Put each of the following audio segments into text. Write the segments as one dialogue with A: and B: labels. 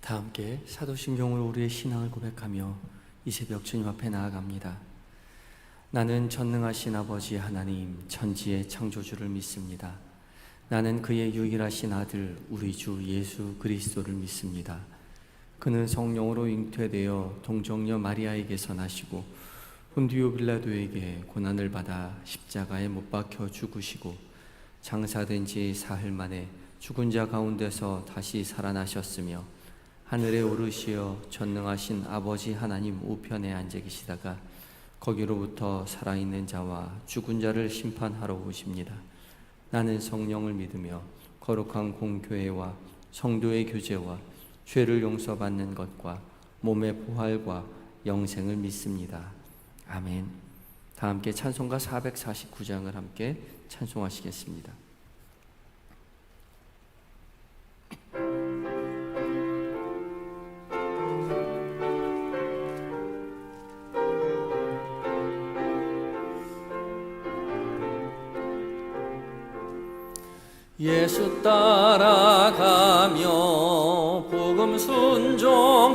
A: 다 함께 사도신경으로 우리의 신앙을 고백하며 이 새벽 주님 앞에 나아갑니다. 나는 전능하신 아버지 하나님 천지의 창조주를 믿습니다. 나는 그의 유일하신 아들 우리 주 예수 그리스도를 믿습니다. 그는 성령으로 잉태되어 동정녀 마리아에게서 나시고 본디오 빌라도에게 고난을 받아 십자가에 못 박혀 죽으시고 장사된 지 사흘 만에 죽은 자 가운데서 다시 살아나셨으며 하늘에 오르시어 전능하신 아버지 하나님 우편에 앉아 계시다가 거기로부터 살아있는 자와 죽은 자를 심판하러 오십니다. 나는 성령을 믿으며 거룩한 공교회와 성도의 교제와 죄를 용서받는 것과 몸의 부활과 영생을 믿습니다. 아멘. 다 함께 찬송가 449장을 함께 찬송하시겠습니다. 예수 따라가며 복음 순종하면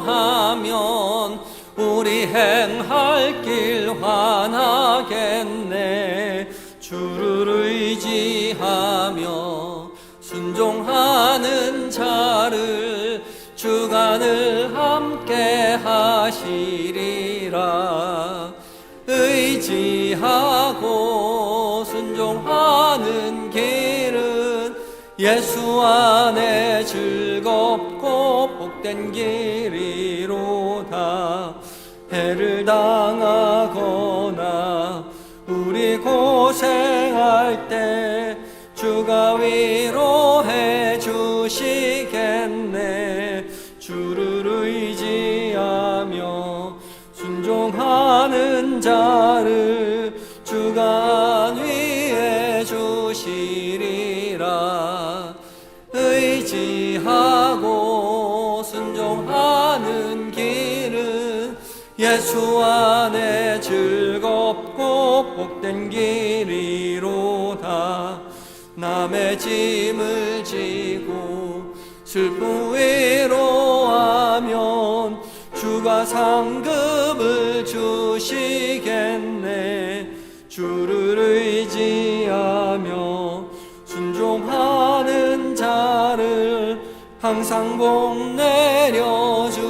A: 우리 행할 길 환하겠네. 주를 의지하며 순종하는 자를 주가 늘 함께 하시리라. 의지하고 순종하는 길은 예수 안에 즐겁고 복된 길이로다. 해를 당하거나 우리 고생할 때 주가 위로해 주시겠네. 주를 의지하며 순종하는 자를 주가 안위해 주시리라. 의지하고 순종하는 길은 예수 안에 즐겁고 복된 길이로다. 남의 짐을 지고 슬픔 위로하면 주가 상급을 주시겠네. 주를 의지하며 순종하는 자를 항상 복 내려주시리라.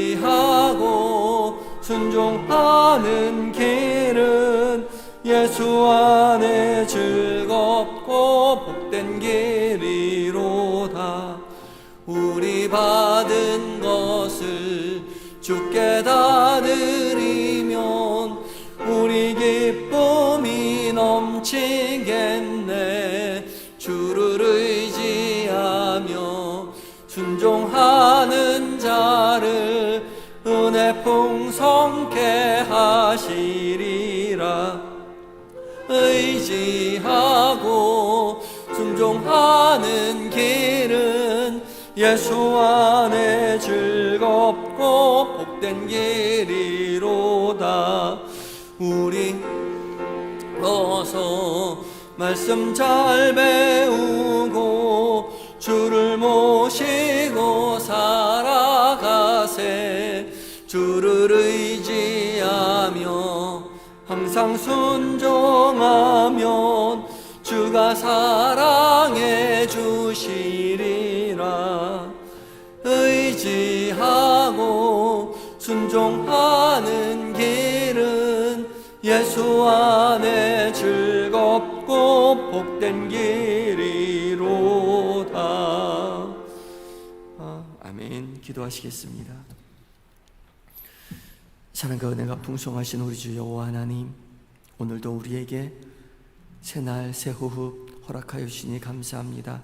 A: 의지하고 순종하는 길은 예수 안에 즐겁고 복된 길이로다. 우리 받은 것을 주께 다 드리면 우리 기쁨이 넘치겠네. 주를 의지하며 순종하는 자를 은혜 풍성케 하시리라. 의지하고 순종하는 길은 예수 안에 즐겁고 복된 길이로다. 우리 어서 말씀 잘 배우고 주를 모시고 살아가세. 주를 의지하며 항상 순종하면 주가 사랑해 주시리라. 의지하고 순종하는 길은 예수 안에 즐겁고 복된 길이로다. 아멘. 기도하시겠습니다. 사랑과 은혜가 풍성하신 우리 주 여호와 하나님, 오늘도 우리에게 새날 새호흡 허락하여 주시니 감사합니다.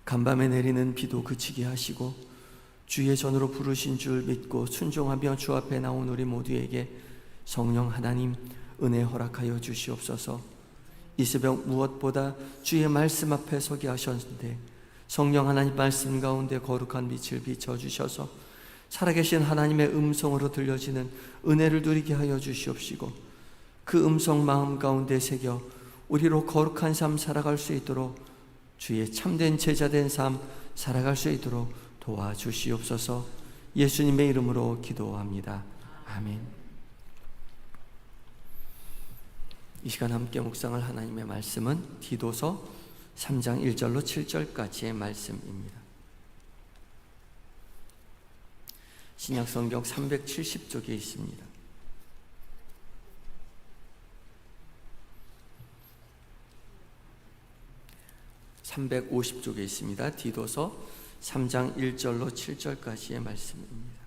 A: 간밤에 내리는 비도 그치게 하시고 주의 전으로 부르신 줄 믿고 순종하며 주 앞에 나온 우리 모두에게 성령 하나님 은혜 허락하여 주시옵소서. 이 새벽 무엇보다 주의 말씀 앞에 서게 하셨는데 성령 하나님 말씀 가운데 거룩한 빛을 비춰주셔서 살아계신 하나님의 음성으로 들려지는 은혜를 누리게 하여 주시옵시고 그 음성 마음 가운데 새겨 우리로 거룩한 삶 살아갈 수 있도록 주의 참된 제자된 삶 살아갈 수 있도록 도와주시옵소서. 예수님의 이름으로 기도합니다. 아멘. 이 시간 함께 묵상할 하나님의 말씀은 디도서 3장 1절로 7절까지의 말씀입니다. 신약성경 370쪽에 있습니다. 350쪽에 있습니다. 디도서 3장 1절로 7절까지의 말씀입니다.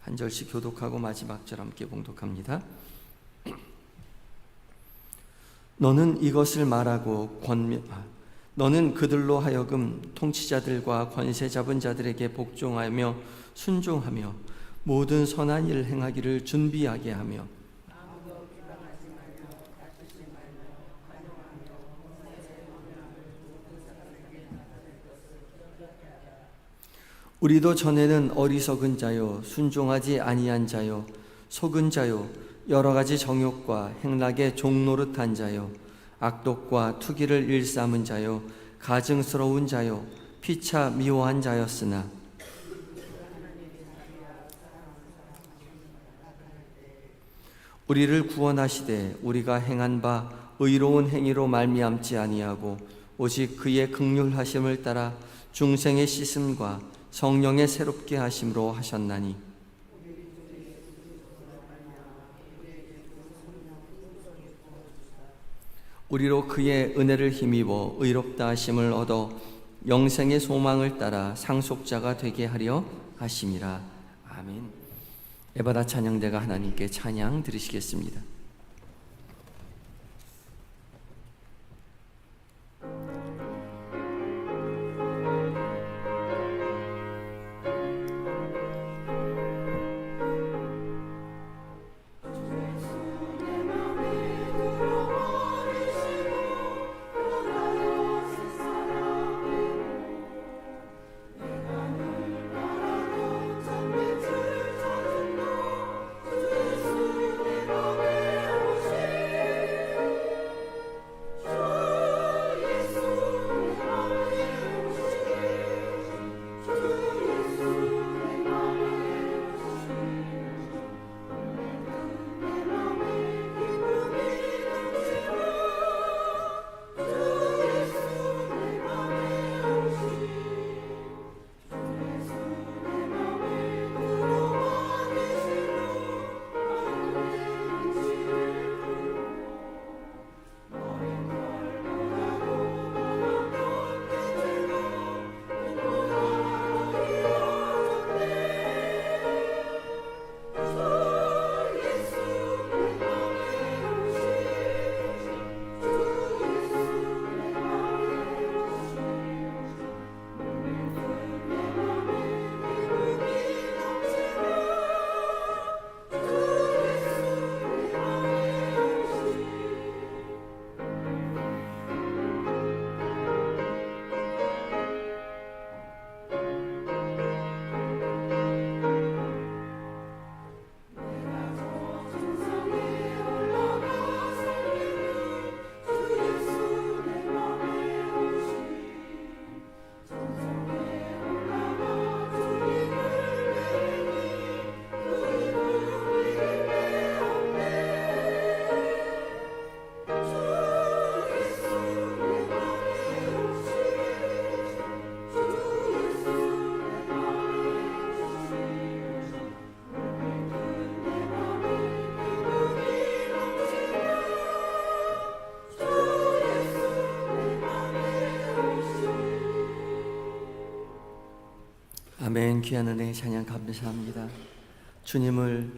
A: 한 절씩 교독하고 마지막 절 함께 봉독합니다. 너는 이것을 말하고 너는 그들로 하여금 통치자들과 권세 잡은 자들에게 복종하며 순종하며 모든 선한 일을 행하기를 준비하게 하며 우리도 전에는 어리석은 자요 순종하지 아니한 자요 속은 자요 여러 가지 정욕과 행락의 종노릇한 자요 악독과 투기를 일삼은 자요 가증스러운 자요 피차 미워한 자였으나 우리를 구원하시되 우리가 행한 바 의로운 행위로 말미암지 아니하고 오직 그의 긍휼하심을 따라 중생의 씻음과 성령의 새롭게 하심으로 하셨나니 우리로 그의 은혜를 힘입어 의롭다 하심을 얻어 영생의 소망을 따라 상속자가 되게 하려 하심이라. 아멘. 에바다 찬양대가 하나님께 찬양 드리시겠습니다. 아멘. 귀한 은혜 찬양 감사합니다. 주님을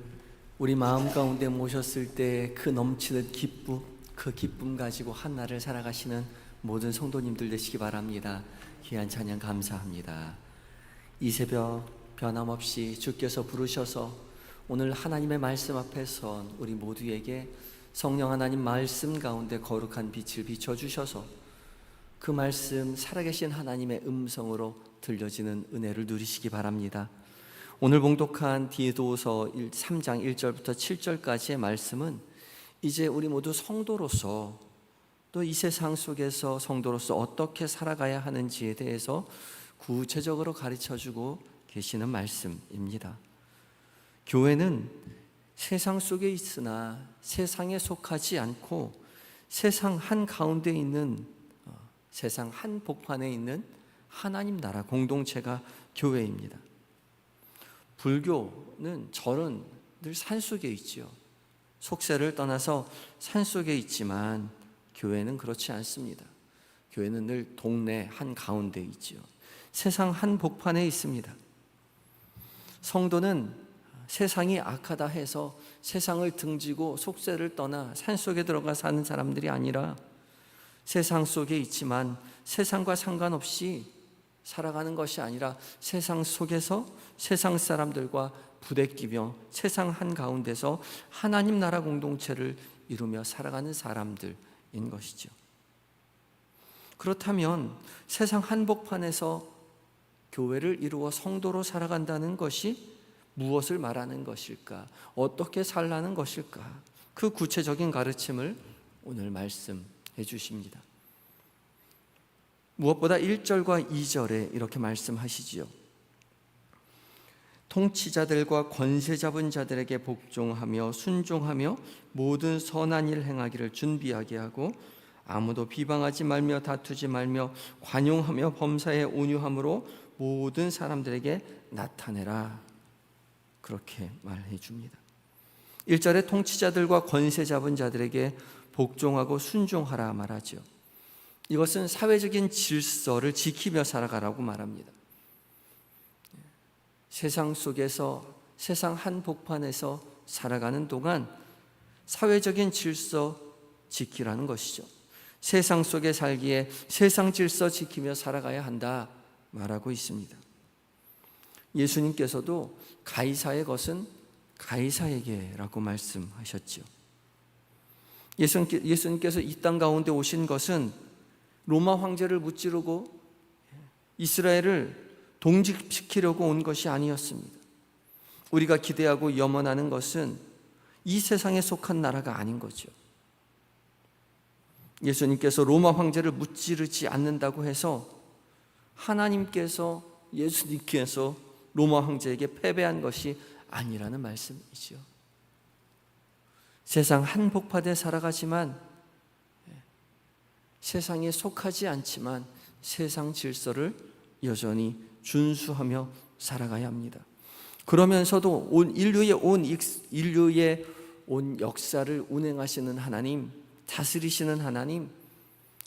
A: 우리 마음 가운데 모셨을 때 그 넘치는 기쁨, 그 기쁨 가지고 한 날을 살아가시는 모든 성도님들 되시기 바랍니다. 귀한 찬양 감사합니다. 이 새벽 변함없이 주께서 부르셔서 오늘 하나님의 말씀 앞에 선 우리 모두에게 성령 하나님 말씀 가운데 거룩한 빛을 비춰주셔서 그 말씀 살아계신 하나님의 음성으로 들려지는 은혜를 누리시기 바랍니다. 오늘 봉독한 디도서 3장 1절부터 7절까지의 말씀은 이제 우리 모두 성도로서 또 이 세상 속에서 성도로서 어떻게 살아가야 하는지에 대해서 구체적으로 가르쳐주고 계시는 말씀입니다. 교회는 세상 속에 있으나 세상에 속하지 않고 세상 한가운데 있는 세상 한복판에 있는 하나님 나라 공동체가 교회입니다. 불교는 절은 늘 산속에 있지요. 속세를 떠나서 산속에 있지만 교회는 그렇지 않습니다. 교회는 늘 동네 한가운데 있지요. 세상 한복판에 있습니다. 성도는 세상이 악하다 해서 세상을 등지고 속세를 떠나 산속에 들어가 사는 사람들이 아니라 세상 속에 있지만 세상과 상관없이 살아가는 것이 아니라 세상 속에서 세상 사람들과 부대끼며 세상 한가운데서 하나님 나라 공동체를 이루며 살아가는 사람들인 것이죠. 그렇다면 세상 한복판에서 교회를 이루어 성도로 살아간다는 것이 무엇을 말하는 것일까? 어떻게 살라는 것일까? 그 구체적인 가르침을 오늘 말씀해 주십니다. 무엇보다 1절과 2절에 이렇게 말씀하시지요. 통치자들과 권세 잡은 자들에게 복종하며 순종하며 모든 선한 일 행하기를 준비하게 하고 아무도 비방하지 말며 다투지 말며 관용하며 범사에 온유함으로 모든 사람들에게 나타내라. 그렇게 말해 줍니다. 1절에 통치자들과 권세 잡은 자들에게 복종하고 순종하라 말하죠. 이것은 사회적인 질서를 지키며 살아가라고 말합니다. 세상 속에서 세상 한복판에서 살아가는 동안 사회적인 질서 지키라는 것이죠. 세상 속에 살기에 세상 질서 지키며 살아가야 한다 말하고 있습니다. 예수님께서도 가이사의 것은 가이사에게라고 말씀하셨죠. 예수님께서 이 땅 가운데 오신 것은 로마 황제를 무찌르고 이스라엘을 동집시키려고 온 것이 아니었습니다. 우리가 기대하고 염원하는 것은 이 세상에 속한 나라가 아닌 거죠. 예수님께서 로마 황제를 무찌르지 않는다고 해서 하나님께서 예수님께서 로마 황제에게 패배한 것이 아니라는 말씀이죠. 세상 한복판에 살아가지만 세상에 속하지 않지만 세상 질서를 여전히 준수하며 살아가야 합니다. 그러면서도 온 인류의 온 역사를 운행하시는 하나님, 다스리시는 하나님,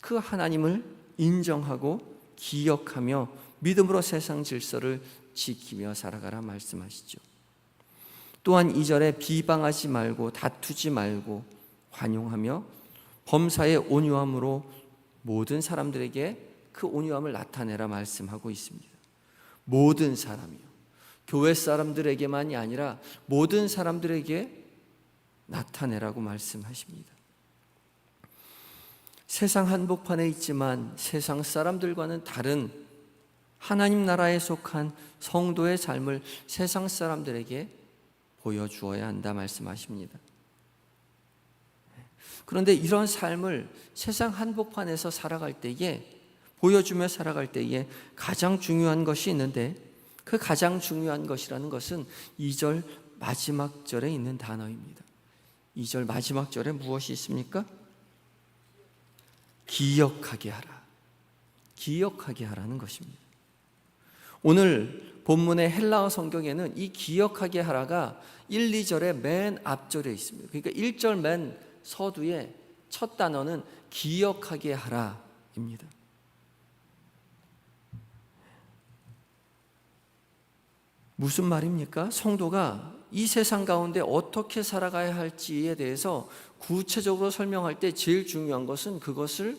A: 그 하나님을 인정하고 기억하며 믿음으로 세상 질서를 지키며 살아가라 말씀하시죠. 또한 2절에 비방하지 말고 다투지 말고 관용하며 범사에 온유함으로 모든 사람들에게 그 온유함을 나타내라 말씀하고 있습니다. 모든 사람이요. 교회 사람들에게만이 아니라 모든 사람들에게 나타내라고 말씀하십니다. 세상 한복판에 있지만 세상 사람들과는 다른 하나님 나라에 속한 성도의 삶을 세상 사람들에게 보여주어야 한다 말씀하십니다. 그런데 이런 삶을 세상 한복판에서 살아갈 때에 보여주며 살아갈 때에 가장 중요한 것이 있는데 그 가장 중요한 것이라는 것은 2절 마지막 절에 있는 단어입니다. 2절 마지막 절에 무엇이 있습니까? 기억하게 하라. 기억하게 하라는 것입니다. 오늘 본문의 헬라어 성경에는 이 기억하게 하라가 1, 2절의 맨 앞절에 있습니다. 그러니까 1절 맨 서두의 첫 단어는 기억하게 하라입니다. 무슨 말입니까? 성도가 이 세상 가운데 어떻게 살아가야 할지에 대해서 구체적으로 설명할 때 제일 중요한 것은 그것을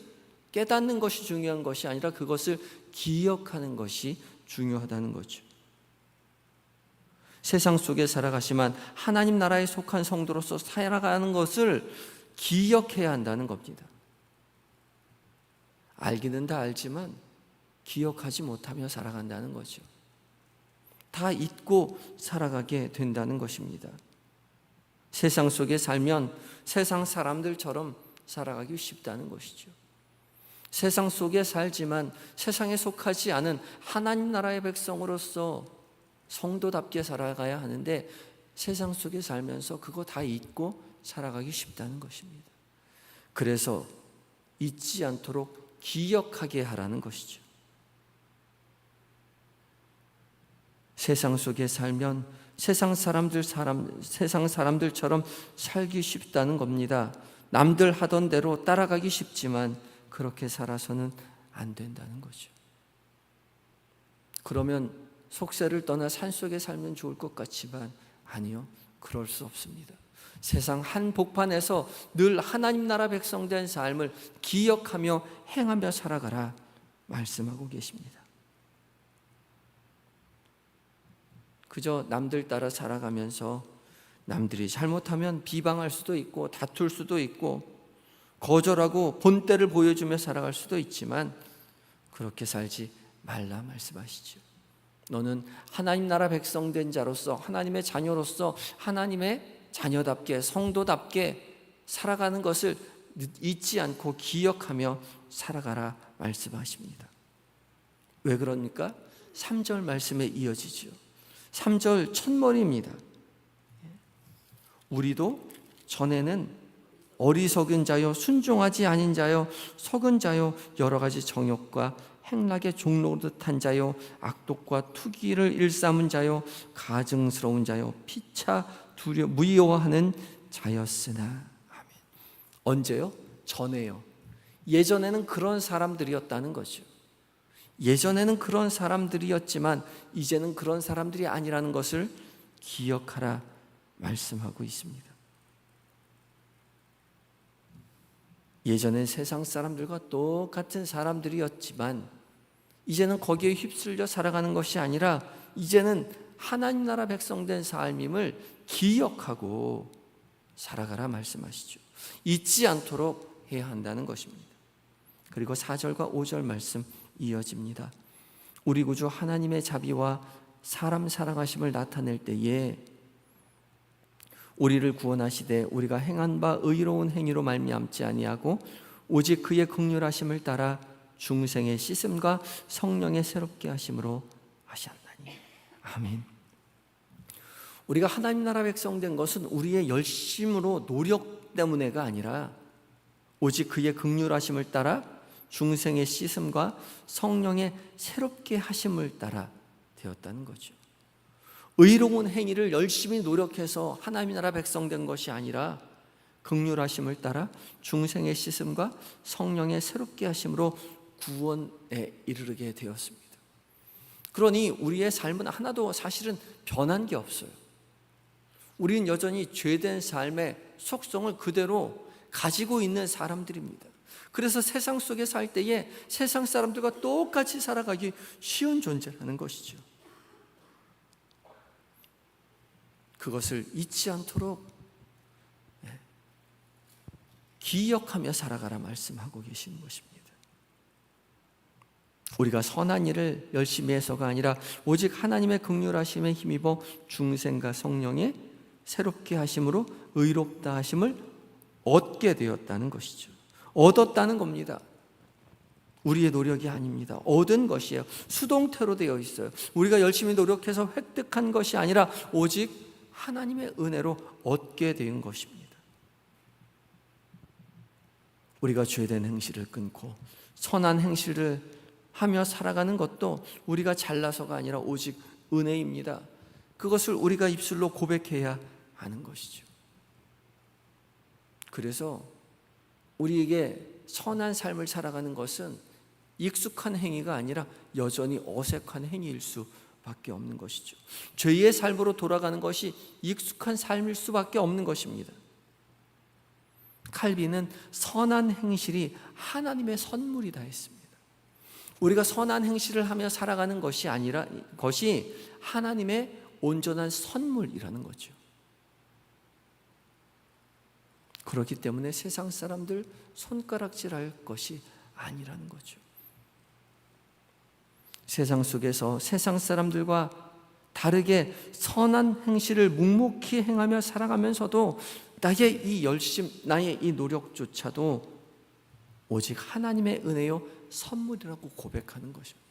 A: 깨닫는 것이 중요한 것이 아니라 그것을 기억하는 것이 중요하다는 거죠. 세상 속에 살아가지만 하나님 나라에 속한 성도로서 살아가는 것을 기억해야 한다는 겁니다. 알기는 다 알지만 기억하지 못하며 살아간다는 거죠. 다 잊고 살아가게 된다는 것입니다. 세상 속에 살면 세상 사람들처럼 살아가기 쉽다는 것이죠. 세상 속에 살지만 세상에 속하지 않은 하나님 나라의 백성으로서 성도답게 살아가야 하는데 세상 속에 살면서 그거 다 잊고 살아가기 쉽다는 것입니다. 그래서 잊지 않도록 기억하게 하라는 것이죠. 세상 속에 살면 세상 사람들처럼 살기 쉽다는 겁니다. 남들 하던 대로 따라가기 쉽지만 그렇게 살아서는 안 된다는 거죠. 그러면 속세를 떠나 산속에 살면 좋을 것 같지만 아니요, 그럴 수 없습니다. 세상 한복판에서 늘 하나님 나라 백성 된 삶을 기억하며 행하며 살아가라 말씀하고 계십니다. 그저 남들 따라 살아가면서 남들이 잘못하면 비방할 수도 있고 다툴 수도 있고 거절하고 본때를 보여주며 살아갈 수도 있지만 그렇게 살지 말라 말씀하시죠. 너는 하나님 나라 백성 된 자로서 하나님의 자녀로서 하나님의 자녀답게 성도답게 살아가는 것을 잊지 않고 기억하며 살아가라 말씀하십니다. 왜 그럽니까? 3절 말씀에 이어지죠. 3절 첫머리입니다. 우리도 전에는 어리석은 자요 순종하지 아닌 자요 속은 자요 여러 가지 정욕과 행락의 종로듯한 자요 악독과 투기를 일삼은 자요 가증스러운 자요 피차 무이워하는 자였으나. 아멘. 언제요? 전에요. 예전에는 그런 사람들이었다는 거죠. 예전에는 그런 사람들이었지만 이제는 그런 사람들이 아니라는 것을 기억하라 말씀하고 있습니다. 예전엔 세상 사람들과 똑같은 사람들이었지만 이제는 거기에 휩쓸려 살아가는 것이 아니라 이제는 하나님 나라 백성 된 삶임을 기억하고 살아가라 말씀하시죠. 잊지 않도록 해야 한다는 것입니다. 그리고 4절과 5절 말씀 이어집니다. 우리 구주 하나님의 자비와 사람 사랑하심을 나타낼 때에 우리를 구원하시되 우리가 행한 바 의로운 행위로 말미암지 아니하고 오직 그의 긍휼하심을 따라 중생의 씻음과 성령의 새롭게 하심으로 하셨나니. 아멘. 우리가 하나님 나라 백성 된 것은 우리의 열심으로 노력 때문에가 아니라 오직 그의 긍휼하심을 따라 중생의 씻음과 성령의 새롭게 하심을 따라 되었다는 거죠. 의로운 행위를 열심히 노력해서 하나님 나라 백성 된 것이 아니라 긍휼하심을 따라 중생의 씻음과 성령의 새롭게 하심으로 구원에 이르게 되었습니다. 그러니 우리의 삶은 하나도 사실은 변한 게 없어요. 우리는 여전히 죄된 삶의 속성을 그대로 가지고 있는 사람들입니다. 그래서 세상 속에 살 때에 세상 사람들과 똑같이 살아가기 쉬운 존재라는 것이죠. 그것을 잊지 않도록 기억하며 살아가라 말씀하고 계시는 것입니다. 우리가 선한 일을 열심히 해서가 아니라 오직 하나님의 긍휼하심에 힘입어 중생과 성령의 새롭게 하심으로 의롭다 하심을 얻게 되었다는 것이죠. 얻었다는 겁니다. 우리의 노력이 아닙니다. 얻은 것이에요. 수동태로 되어 있어요. 우리가 열심히 노력해서 획득한 것이 아니라 오직 하나님의 은혜로 얻게 된 것입니다. 우리가 죄된 행실을 끊고 선한 행실을 하며 살아가는 것도 우리가 잘나서가 아니라 오직 은혜입니다. 그것을 우리가 입술로 고백해야 하는 것이죠. 그래서 우리에게 선한 삶을 살아가는 것은 익숙한 행위가 아니라 여전히 어색한 행위일 수밖에 없는 것이죠. 죄의 삶으로 돌아가는 것이 익숙한 삶일 수밖에 없는 것입니다. 칼빈은 선한 행실이 하나님의 선물이다 했습니다. 우리가 선한 행실을 하며 살아가는 것이 아니라 것이 하나님의 온전한 선물이라는 거죠. 그렇기 때문에 세상 사람들 손가락질할 것이 아니라는 거죠. 세상 속에서 세상 사람들과 다르게 선한 행실을 묵묵히 행하며 살아가면서도 나의 이 열심, 나의 이 노력조차도 오직 하나님의 은혜요 선물이라고 고백하는 것입니다.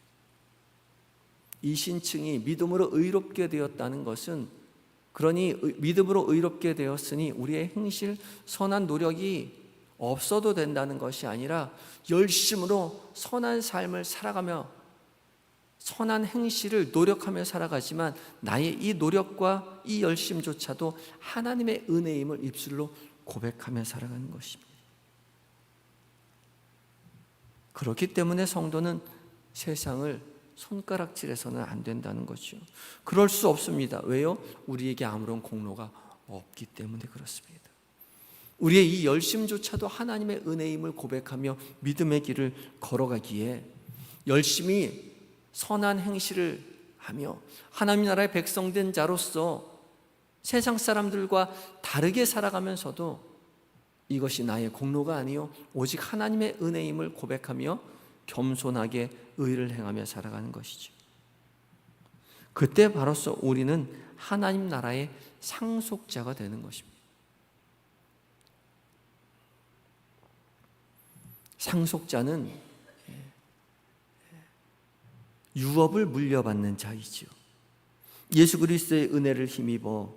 A: 이 신층이 믿음으로 의롭게 되었다는 것은, 그러니 믿음으로 의롭게 되었으니 우리의 행실, 선한 노력이 없어도 된다는 것이 아니라 열심으로 선한 삶을 살아가며 선한 행실을 노력하며 살아가지만 나의 이 노력과 이 열심조차도 하나님의 은혜임을 입술로 고백하며 살아가는 것입니다. 그렇기 때문에 성도는 세상을 손가락질해서는 안 된다는 거죠. 그럴 수 없습니다. 왜요? 우리에게 아무런 공로가 없기 때문에 그렇습니다. 우리의 이 열심조차도 하나님의 은혜임을 고백하며 믿음의 길을 걸어가기에 열심히 선한 행실을 하며 하나님 나라의 백성된 자로서 세상 사람들과 다르게 살아가면서도 이것이 나의 공로가 아니요 오직 하나님의 은혜임을 고백하며 겸손하게 의를 행하며 살아가는 것이죠. 그때 바로서 우리는 하나님 나라의 상속자가 되는 것입니다. 상속자는 유업을 물려받는 자이지요. 예수 그리스도의 은혜를 힘입어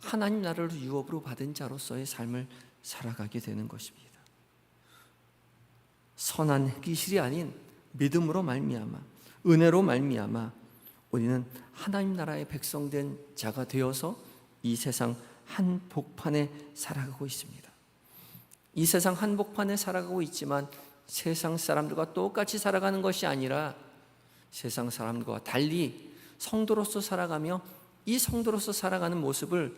A: 하나님 나라를 유업으로 받은 자로서의 삶을 살아가게 되는 것입니다. 선한 행실이 아닌 믿음으로 말미암아, 은혜로 말미암아 우리는 하나님 나라의 백성된 자가 되어서 이 세상 한복판에 살아가고 있습니다. 이 세상 한복판에 살아가고 있지만 세상 사람들과 똑같이 살아가는 것이 아니라 세상 사람들과 달리 성도로서 살아가며 이 성도로서 살아가는 모습을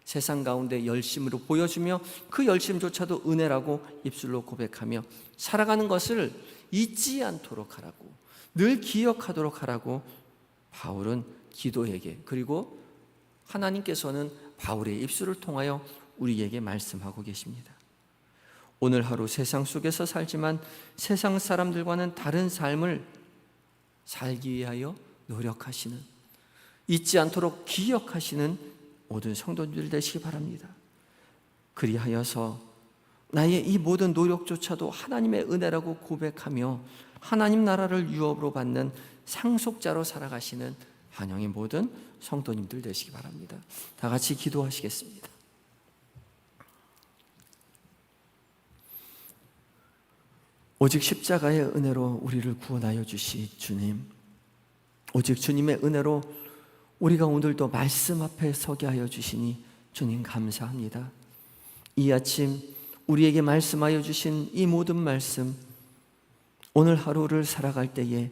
A: 세상 가운데 열심으로 보여주며 그 열심조차도 은혜라고 입술로 고백하며 살아가는 것을 잊지 않도록 하라고, 늘 기억하도록 하라고 바울은 기도에게, 그리고 하나님께서는 바울의 입술을 통하여 우리에게 말씀하고 계십니다. 오늘 하루 세상 속에서 살지만 세상 사람들과는 다른 삶을 살기 위하여 노력하시는, 잊지 않도록 기억하시는 모든 성도들 되시기 바랍니다. 그리하여서 나의 이 모든 노력조차도 하나님의 은혜라고 고백하며 하나님 나라를 유업으로 받는 상속자로 살아가시는 한영의 모든 성도님들 되시기 바랍니다. 다 같이 기도하시겠습니다. 오직 십자가의 은혜로 우리를 구원하여 주신 주님, 오직 주님의 은혜로 우리가 오늘도 말씀 앞에 서게 하여 주시니 주님 감사합니다. 이 아침 우리에게 말씀하여 주신 이 모든 말씀, 오늘 하루를 살아갈 때에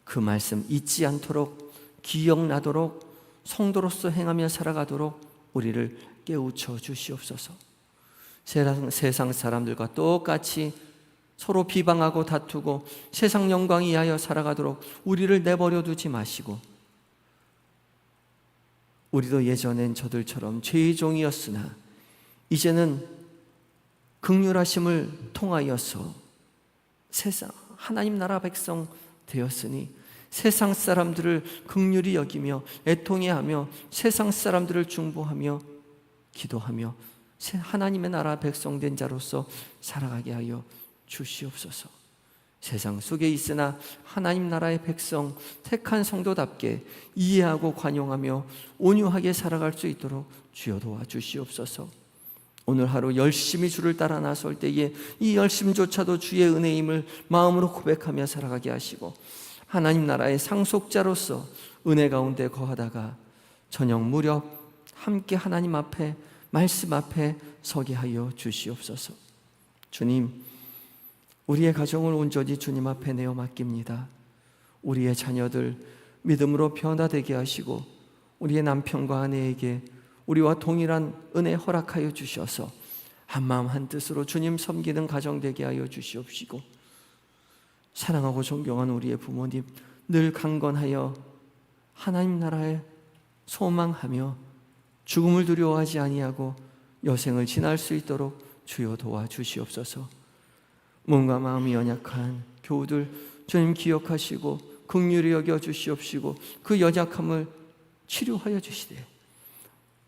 A: 그 말씀 잊지 않도록, 기억나도록, 성도로서 행하며 살아가도록 우리를 깨우쳐 주시옵소서. 세상 사람들과 똑같이 서로 비방하고 다투고 세상 영광 위하여 살아가도록 우리를 내버려 두지 마시고, 우리도 예전엔 저들처럼 죄의 종이었으나 이제는 긍휼하심을 통하여서 세상 하나님 나라 백성 되었으니 세상 사람들을 긍휼히 여기며 애통해하며 세상 사람들을 중보하며 기도하며 하나님의 나라 백성된 자로서 살아가게 하여 주시옵소서. 세상 속에 있으나 하나님 나라의 백성, 택한 성도답게 이해하고 관용하며 온유하게 살아갈 수 있도록 주여 도와주시옵소서. 오늘 하루 열심히 주를 따라 나설 때에 이 열심조차도 주의 은혜임을 마음으로 고백하며 살아가게 하시고 하나님 나라의 상속자로서 은혜 가운데 거하다가 저녁 무렵 함께 하나님 앞에, 말씀 앞에 서게 하여 주시옵소서. 주님, 우리의 가정을 온전히 주님 앞에 내어 맡깁니다. 우리의 자녀들 믿음으로 변화되게 하시고 우리의 남편과 아내에게 우리와 동일한 은혜 허락하여 주셔서 한마음 한뜻으로 주님 섬기는 가정 되게 하여 주시옵시고, 사랑하고 존경하는 우리의 부모님 늘 강건하여 하나님 나라에 소망하며 죽음을 두려워하지 아니하고 여생을 지날 수 있도록 주여 도와주시옵소서. 몸과 마음이 연약한 교우들 주님 기억하시고 긍휼히 여겨 주시옵시고 그 연약함을 치료하여 주시되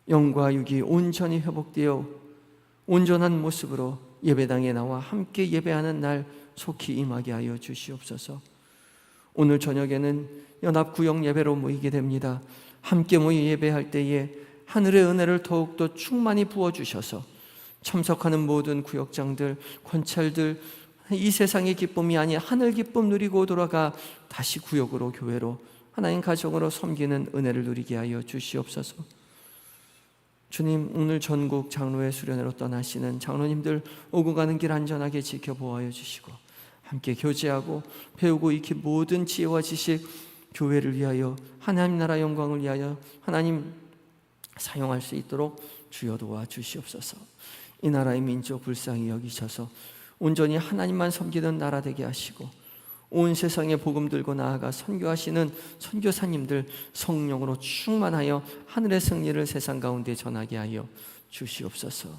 A: 영과 육이 온전히 회복되어 온전한 모습으로 예배당에 나와 함께 예배하는 날 속히 임하게 하여 주시옵소서. 오늘 저녁에는 연합구역 예배로 모이게 됩니다. 함께 모여 예배할 때에 하늘의 은혜를 더욱더 충만히 부어주셔서 참석하는 모든 구역장들, 권찰들 이 세상의 기쁨이 아닌 하늘 기쁨 누리고 돌아가 다시 구역으로 교회로 하나님 가정으로 섬기는 은혜를 누리게 하여 주시옵소서. 주님, 오늘 전국 장로회 수련회로 떠나시는 장로님들 오고 가는 길 안전하게 지켜보아여 주시고 함께 교제하고 배우고 익힌 모든 지혜와 지식 교회를 위하여 하나님 나라 영광을 위하여 하나님 사용할 수 있도록 주여 도와주시옵소서. 이 나라의 민족 불쌍히 여기셔서 온전히 하나님만 섬기는 나라 되게 하시고 온 세상에 복음 들고 나아가 선교하시는 선교사님들 성령으로 충만하여 하늘의 승리를 세상 가운데 전하게 하여 주시옵소서.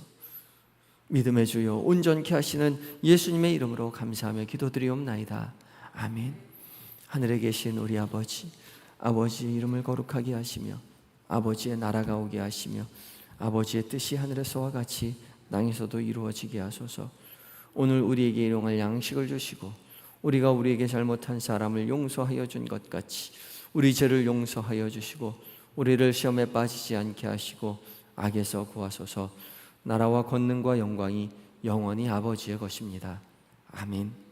A: 믿음의 주여 온전케 하시는 예수님의 이름으로 감사하며 기도드리옵나이다. 아멘. 하늘에 계신 우리 아버지, 아버지의 이름을 거룩하게 하시며 아버지의 나라가 오게 하시며 아버지의 뜻이 하늘에서와 같이 땅에서도 이루어지게 하소서. 오늘 우리에게 일용할 양식을 주시고 우리가 우리에게 잘못한 사람을 용서하여 준 것 같이 우리 죄를 용서하여 주시고 우리를 시험에 빠지지 않게 하시고 악에서 구하소서. 나라와 권능과 영광이 영원히 아버지의 것입니다. 아멘.